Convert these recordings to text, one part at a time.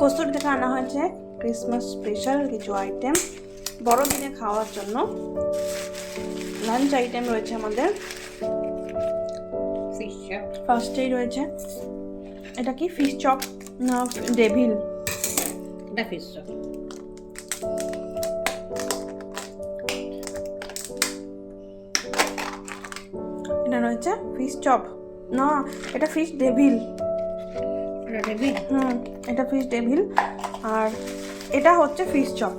কস্তুরি থেকে আনা হয়েছে ক্রিসমাস স্পেশাল কিছু আইটেম বড়দিনে খাওয়ার জন্য। লাঞ্চ আইটেম রয়েছে আমাদের। Fish chop. ফার্স্টেই রয়েছে, এটা কি ফিশ চপ না ডেভিল? এটা ফিশ চপ। এটা রয়েছে ফিশ চপ, না এটা ফিশ ডেভিল। এটা ডেভিল। এটা ফিশ ডেভিল আর এটা হচ্ছে ফিশ চপ।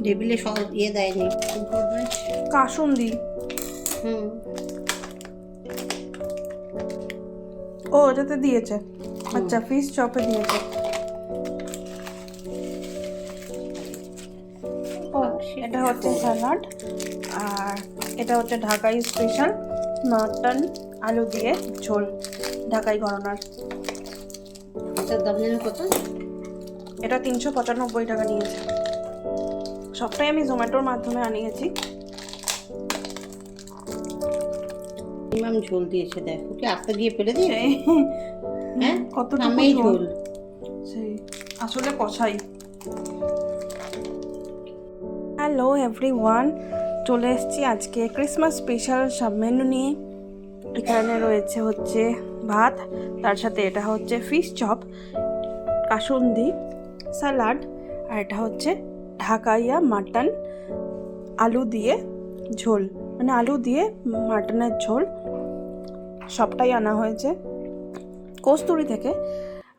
ডেভিলে সব ইয়ে দেয়নি, কাসুন্দি। ও এটাতে দিয়েছে, আচ্ছা ফিশ চপে দিয়েছে। ও এটা হচ্ছে স্যালাড আর এটা হচ্ছে ঢাকাই স্পেশাল মাটন আলু দিয়ে ঝোল, ঢাকাই ঘরানার। এটার দাম জানো কত? এটা 395 টাকা নিয়েছে। সবটাই আমি জোম্যাটোর মাধ্যমে আনিয়েছি। মিনিমাম ঝোল দিয়েছে, দেখো কি আস্তে দিয়ে ফেলে দিয়েছে। হ্যাঁ কতটুকু ঝোল, সেই আসলে কষাই। হ্যালো এভরিওয়ান, চলে এসেছি আজকে ক্রিসমাস স্পেশাল সব মেনু নিয়ে। এখানে রয়েছে হচ্ছে ভাত, তার সাথে এটা হচ্ছে ফিশ চপ, কাসুন্দি, স্যালাড আর এটা হচ্ছে ঢাকাইয়া মাটন আলু দিয়ে ঝোল, মানে আলু দিয়ে মাটনের ঝোল। সবটাই আনা হয়েছে কস্তুরি থেকে।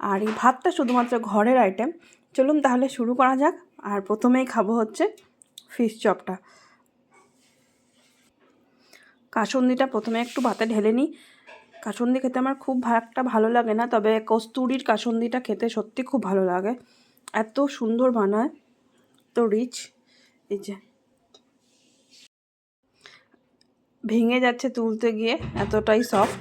আর এই ভাতটা শুধুমাত্র ঘরের আইটেম। চলুন তাহলে শুরু করা যাক। আর প্রথমেই খাবো হচ্ছে ফিশ চপটা। কাসুন্দিটা প্রথমে একটু ভাতে ঢেলে নিই। কাসুন্দি খেতে আমার খুব একটা ভালো লাগে না, তবে কস্তুরির কাসুন্দিটা খেতে সত্যি খুব ভালো লাগে। এত সুন্দর বানায়, তো রিচ। এই যে ভেঙে যাচ্ছে তুলতে গিয়ে, এতটাই সফট।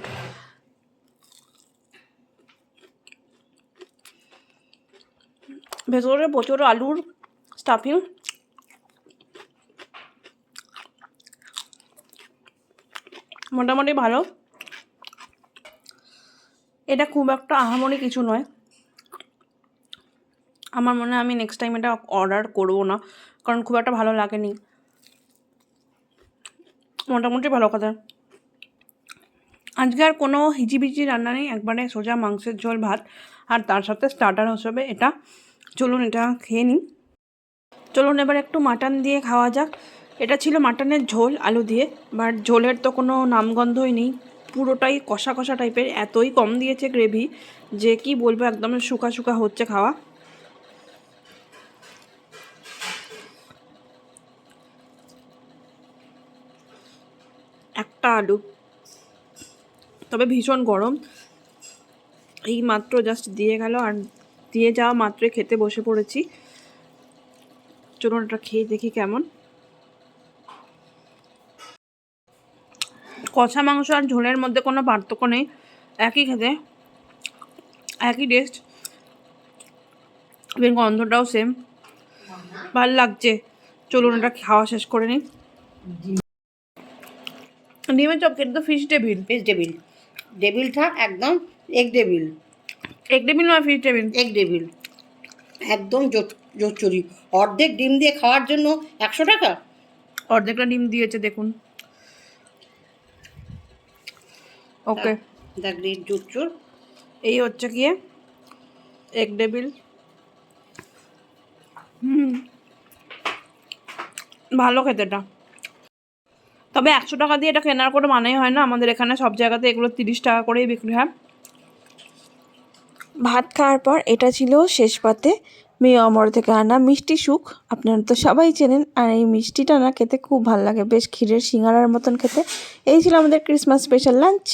ভেতরে প্রচুর আলুর স্টাফিং। মোটামুটি ভালো। এটা খুব একটা আহামরি কিছু নয়। আমার মনে হয় আমি নেক্সট টাইম এটা অর্ডার করবো না, কারণ খুব একটা ভালো লাগেনি। মোটামুটি ভালো কথা। আজকে আর কোনো হিজিবিজি রান্না নেই, একবারে সোজা মাংসের ঝোল ভাত আর তার সাথে স্টার্টার হিসেবে এটা। চলুন এটা খেয়ে নিই। চলুন এবার একটু মাটন দিয়ে খাওয়া যাক। এটা ছিল মাটনের ঝোল আলু দিয়ে, বাট ঝোলের তো কোনো নামগন্ধই নেই, পুরোটাই কষা কষা টাইপের। এতই কম দিয়েছে গ্রেভি যে কি বলবো, একদম শুকা শুকা হচ্ছে খাওয়া। একটা আলু, তবে ভীষণ গরম। এই মাত্র জাস্ট দিয়ে গেল আর দিয়ে যাওয়া মাত্রই খেতে বসে পড়েছি। চলুন এটা খেয়ে দেখি কেমন। কষা মাংস আর ঝোলের মধ্যে কোনো পার্থক্য নেই, একই খেতে, একই টেস্ট, এবং গন্ধটাও সেম। ভাল লাগছে। চলুন এটা খাওয়া শেষ করে নিই। ডিমের চপ খেতে তো ফিশ ডেভিল। ফিশ ডেভিল, ডেভিলটা একদম এগ ডেভিল। এগ ডেভিল নয়, ফিশ ডেভিল। এগ ডেভিল একদম জোচ্চুরি। অর্ধেক ডিম দিয়ে খাওয়ার জন্য 100 টাকা। অর্ধেকটা ডিম দিয়েছে দেখুন। ওকে, দ্য গ্রেট জোচ্চুর। এই হচ্ছে গিয়ে এগ ডেভিল। ভালো খেতে এটা, তবে 100 টাকা দিয়ে এটা কেনার কোনো মানেই হয় না। আমাদের এখানে সব জায়গাতে এগুলো 30 টাকা করেই বিক্রি হয়। ভাত খাওয়ার পর এটা ছিল শেষ পাতে মেয়ে অমর থেকে আনা মিষ্টি সুখ। আপনারা তো সবাই চেনেন, আর এই মিষ্টিটা না খেতে খুব ভালো লাগে, বেশ ক্ষীরের সিঙ্গারার মতন খেতে। এই ছিল আমাদের ক্রিসমাস স্পেশাল লাঞ্চ।